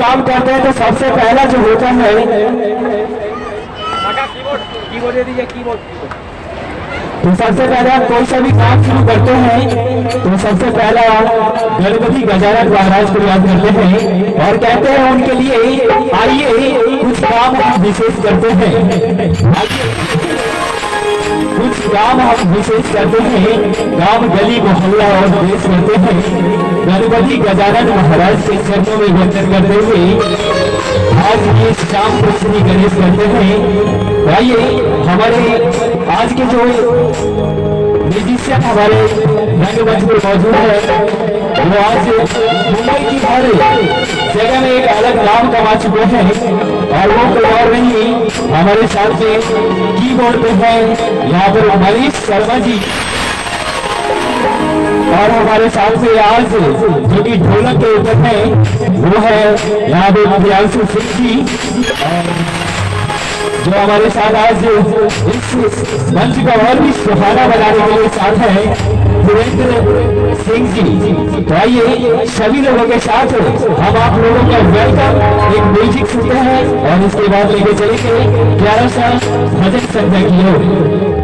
काम करते हैं तो सबसे पहला जो होता है कीबोर्ड दे दीजिए, कीबोर्ड। तो सबसे पहले हम कोई सा भी काम शुरू करते हैं तो सबसे पहला गणपति गजानन महाराज को याद करते हैं और कहते हैं उनके लिए आइए कुछ काम हम विशेष करते हैं, कुछ काम हम विशेष करते हैं, गांव गली मोहल्ला और देश करते हैं। गणपति गजानन महाराज के चरणों में वंदन करते हुए आज ये शाम को श्री गणेश करते हैं। आइए हमारे आज के जो म्यूजिशियन हमारे रंगमंच पर मौजूद है वो आज मुंबई की हर जगह में एक अलग नाम कमा चुके हैं और वो कोई और नहीं हमारे साथ में कीबोर्ड पे है यहाँ पर मनीष शर्मा जी और हमारे साथ में आज जो कि ढोलक के ऊपर है वो है यहाँ पे प्रियांशु सिंह जी और जो हमारे साथ आज इस मंच का और भी सुहाना बनाने के लिए साथ है सुरेंद्र सिंह जी। तो आइए सभी लोगों के साथ हम आप लोगों का वेलकम एक म्यूजिक सुनते हैं और इसके बाद लेके चलेंगे 11 साल भजन संध्या की ओर।